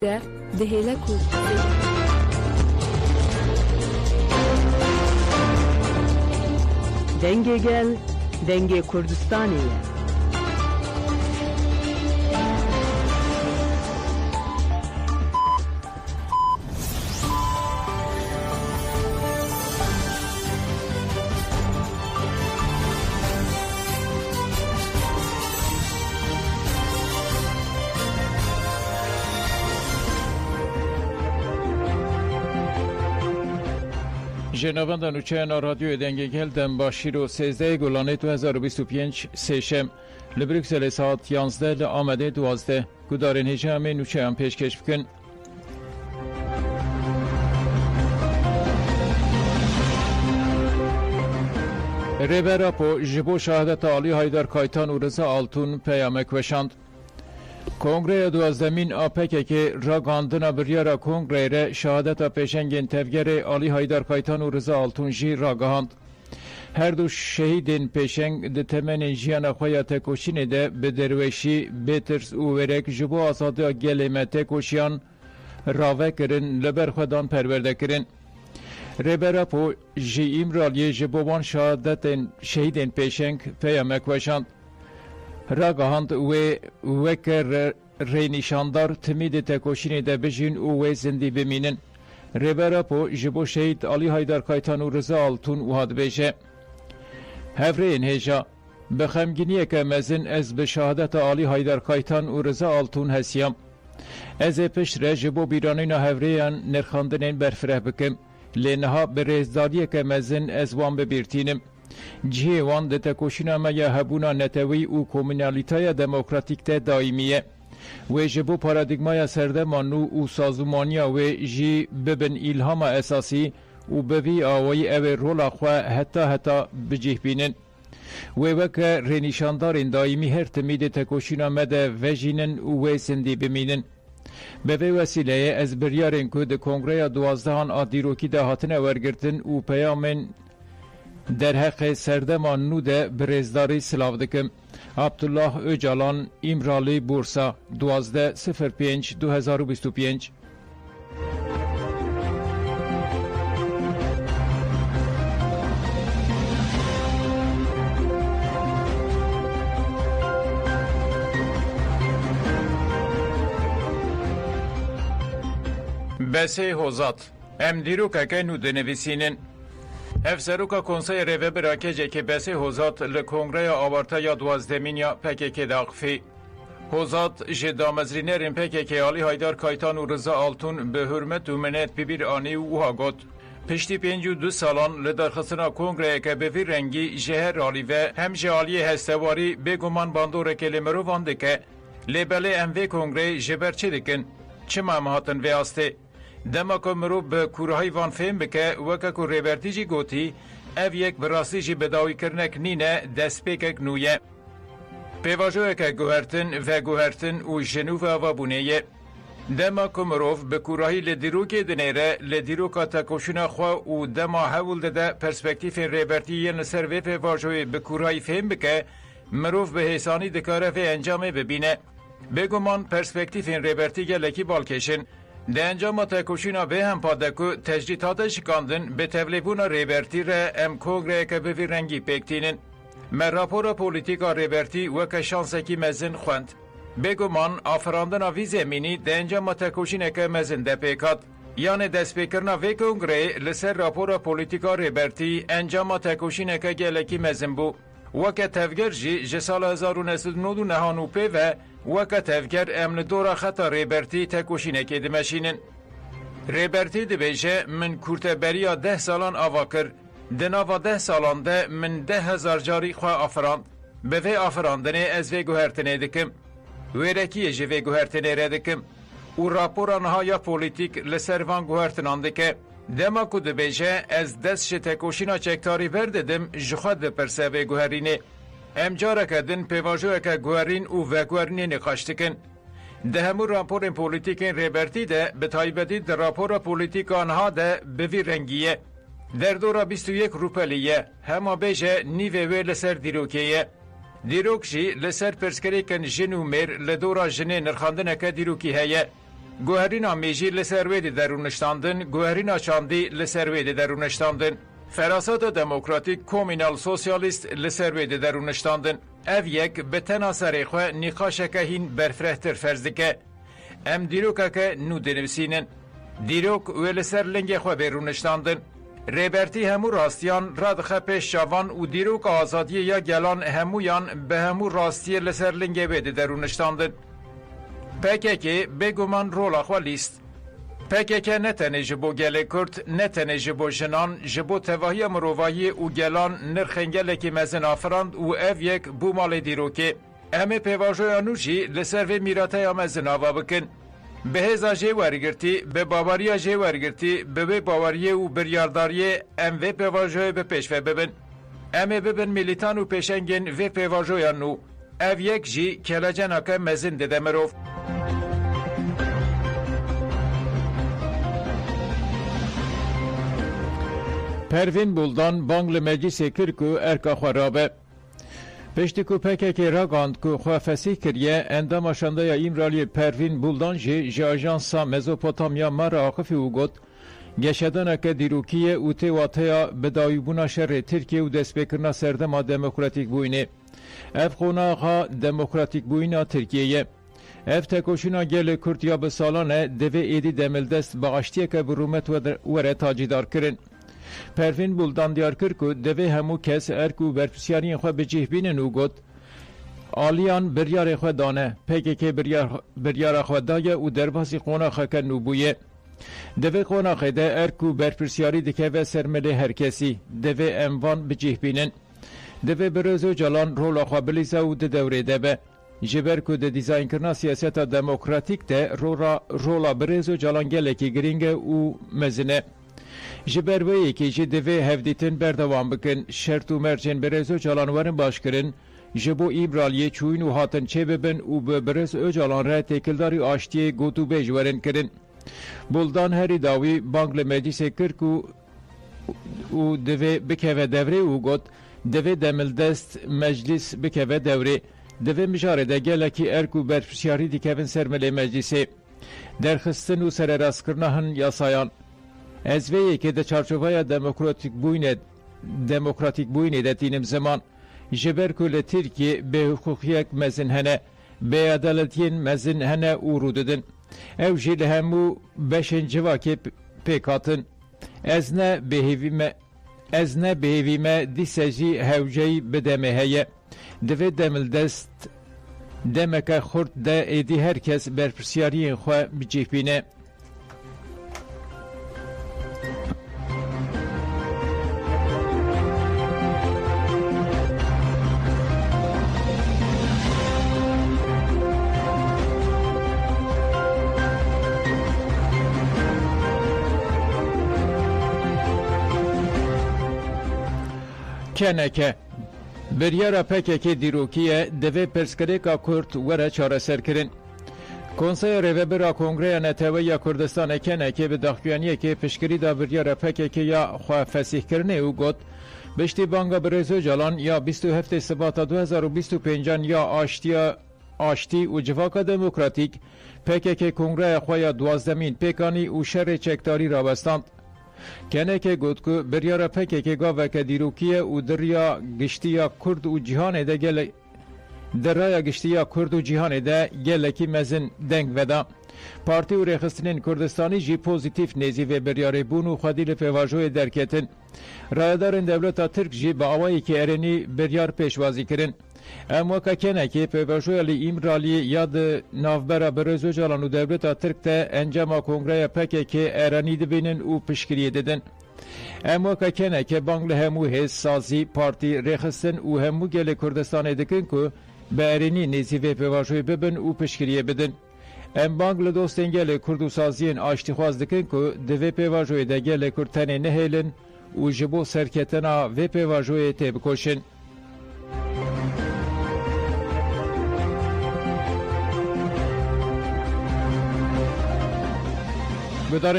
ده دهیلکو دنگ گل دنگ کردستانیه. جنابان نوچه‌نا رادیو دنگگل دم باشیر و 13 گلانه 2025 سشم لبریکسل ساعت 11 آمده 12 گدارن هجام نوچه هم پیشکش بکن. ریبرا پو جبو شهادت عالی هایدر کایتان و رضا آلتون پیامک وشاند. کنگره دوازدمین آپک که را گاندنا بریارا کنگره را شهادت پیشنگین تفگر عالی هایدر کایتان و رضا آلتون جی را گهاند. هر دو شهیدین پیشنگ ده تمن جیان خویا تکوشین ده به درویشی بیترس او ورک جبو آزاده گلیم تکوشیان راوه کرن لبر خودان پرورده کرن. ریبرا پو جی امرالی جبوان شهادت شهیدین پیشنگ پیامک وشاند. راگهاند و وکر رینیشاندار تمید تکوشین ده بجین و زندی بمینن. ریبرا پو جبو شهید علی هایدر کایتان و رضا آلتون و هاد بیشه. هفرین هجا بخمگینیه که مزن از به شهادت علی هایدر کایتان و رضا آلتون هسیم. از پشت را جبو بیرانین هفرین نرخاندنین برفره بکم. لینها به رزداریه که مزن از وان ببیرتینم. جیوان ده تکوشینا میا هبونا نتوی و کومونالیتای دموکراتیک ته دائمیه و جبو پارادیگمای سردمانو و سازمانیا و جی ببن ایلهام اساسی و بوی آوی او رولا خواه حتی بجیه بینن و وک رنیشاندارین دائمی هر تمید تکوشینا مده وجینن و سندی بمینن به وسیله از بریارن که ده کنگره 12 آدیروکی ده هاتنه ورگرتن و پیامن در حق سردمان نوده برزداری سلاو دکم. عبدالله اوجالان امرالی بورسا 12/05/2025. بسه حوزات ام دیرو که نو دنویسینن افسروکا کنسای روه براکجه که بسه حوزات لکنگره آوارتا یا 12 یا پکه که داقفی. حوزات جدامزرینرین پکه که علی هایدر کایتان و رضا آلتون به حرمت و منت ببیر آنی و هاگوت. پشتی 52 سالان لدرخستنا کنگره که به وی رنگی جهر رالی و هم جالی هستواری بگمان باندور کلمرو وانده که لیبله اموی کنگره جبرچه دکن چه مهمهاتن وی آسته. دما که مرو به کورهای وان فهم بکه وکه که ریبرتی جی گوتی او یک براسی جی بداوی کرنک نینه دست پیکک نویه. پیواجوه که گوهرتن و جنوب و بونیه. دما که مرو به کورهای لدیروکی دنیره لدیروکا تکوشون خواه و دما حول ده پرسپکتیف ریبرتی یه نصر وی پیواجوه به کورهای فهم بکه مرو به حسانی دکاره فی انجامه ببینه. بگمان پرسپکتیف ریبرتی گلکی بالکشن ده انجام تکوشینا به هم پادکو تجدیدات شکاندن به تولیبون ریبرتی را ام کنگره که به رنگی پکتینن. من راپور پولیتیکا ریبرتی و که شانسکی مزن خوند. بگمان آفراندن آوی زمینی ده انجام تکوشینه که مزن ده پیکات. یعنی دست پیکرنا وی کنگره لسر راپور پولیتیکا ریبرتی انجام تکوشینه که گلکی مزن بو. و که تفگر جی سال 1999 پی و که تفگر امن دورا خطا ریبرتی تکوشینه که دمشینن. ریبرتی دبیجه من کورتبریا 10 سالان آواکر دناوا 10 سالان ده من 10,000 جاری خواه آفراند. به وی آفراندنه از وی گوهرتنه دکم. ویرکی جی وی گوهرتنه را دکم. و راپورانها یا پولیتیک لسروان گوهرتنان دکه. دما کو دبیجه از دست تکوشینا چکتاری برددم جخواد پرسه وی گوهرینه. امجاره کدن پیواجوه که گوهرین و گوهرینه نقاشتکن. ده همون راپور پولیتیک ریبرتی ده به تایبدی ده راپور پولیتیک آنها ده به وی رنگیه. در دورا 21 روپلیه همه بیجه نیوه وی لسر دیروکیه. دیروک جی لسر پرسکری کن جنو میر لدورا جنه نرخاندنه که دیروکی هیه. گوهرینا میجی لسر وی دی درونشتاندن، گوهرینا چاندی لسر وی دی درونشتاندن. فراسات دموکراتیک کومینال سوسیالیست لسر وی دی درونشتاندن. اف یک به تنا سریخوه نقاشکه هین برفرهتر فرزدکه. ام دیروکه که نو دنویسینن. دیروک و لسر لنگ خواه بیرونشتاندن. ریبرتی همو راستیان ردخه پیش شوان و دیروک آزادی یا گلان همویان به همو راستی لسر لنگ بیده درونشتاندن. پککی بگومان رولا خواه لیست. پککی نتنه جبو گل کرد، نتنه جبو جنان، جبو تواهی مروایی و گلان نرخنگل که مزن آفراند و اف یک بومال دیروکه. همه پیواجویانو جی لسر و میراته یا مزن آوا بکن. به هزا جه ورگرتی، به باوریا جه ورگرتی، به باوریه و بریارداریه ام و پیواجوی به پیشوه ببن. امه ببن میلیتان و پیشنگن و پیواجویانو. اف یک جی کلجنه که مزن دده مروف. پروین بولدان بانگل مجلس کرکو ارکا خرابه. پشتی کو پککی راگاند کو خواه فسیح کریه اندام آشنده یا ایمرالی پروین بولدان جی آژانسا مزوپوتامیا مارا آخفی او گوت گشدانه که دیروکیه او تیواتیا بدایبونا شر ترکیه و دست بکرنا سردما دموکراتیک بوینه. اف خوناقا دموکراتیک بوینا ترکیه. اف تکوشونا گل کورتیا به سالانه دوی ایدی دملدست با اشتیه که برومت وره تاجیدار کرن. پروین بولدان دیار کرد که دوی همو کس ارکو برپسیاری خواه به جه بینن او گود آلیان بریار خواه دانه پکی که بریار خواه دایه و درباسی قونا خواه که نوبویه دوی قونا خواه ده ارکو برپسیاری دکه و سرمله هر کسی دوی اموان به جه بینن دوی بروزو جلان رولا خواه بلیزه و ده دوره ده به جبر که ده دیزاین کرنا سیاست دموکراتیک ده رولا بروزو جلان گله که گرینگه و مزنه جبر وی که جی دوی هفدیتن بردوام بکن شرط و مرجن برز و جلانورن باش کرن جبو ایبرالیه چوین و هاتن چه ببن و برز و جلان را تکلداری آشتی گوتو بیجورن کرن بولدان هری داوی بانگل مجلس کرک و دوی بکوه دوره و گوت دوی دمل دست مجلس بکوه دوره دوی مجاره ده گلکی ارکو برپسیاری دیکوین سرمله مجلسه درخستن و سر راست کرنهن یاسایان از وی که ده چارچوبای دموکراتیک بوینه ده تینم زمان جبر کل ترکیه به حقوقیک مزن هنه به عدالتین مزن هنه او رو دادن او جیل همو بشن جواکی پیکاتن از نه بهیویمه دیسجی هوجهی بدمه هیه دوی دمل دست دمکه خورد ده ایدی هرکس برپرسیاری خواه بجیه بینه کنکه بریارا پککی دیروکیه دوی پرسکریکا کرد وره چاره سر کرن. کنسای ریوبرا کنگره نتوی یا کردستان کنکه به داخویانیه که پشکری دا بریارا پککی یا خواه فسیح کرنه او گوت بشتی بانگا برزو جلان یا 27 سباتا 2025 یا آشتی و جواکا دموکراتیک پککی کنگره خواه 12 پیکانی و شر چکتاری را بستاند. کنه که گوت که بریار پکه که گاوه که دیروکیه و دریا گشتیا کرد و جهان ده گل دریا گشتیا کرد و جهان ده گل کی مزن دنگ ودا پارتی و رخصتنین کردستانی جی پوزیتیف نیزی و بریار بون و خدیل پیواجوی درکتن رایدارن دولتا ترک جی با آوائی که ارنی بریار پیشوازی کرن اما که کنه که پیواجوی لی ایمرالی یاد نافبرا برزو جالان و دولتا ترک تا انجام کنگره پکه که ارنی دبینن و پشکریه ددن اما که کنه که بانگل همو حس سازی پارتی رخصتن و همو گل کردستان دکن که به ارنی نیزی و پیواجوی ببن و پشکریه بدن ام بانگل دوستن گل کردو سازین آشتی خواست دکن که دوی پیواجوی ده گل کردتن نهیلن و جبو سرکتنا و پیواجوی تبکوشن بدارن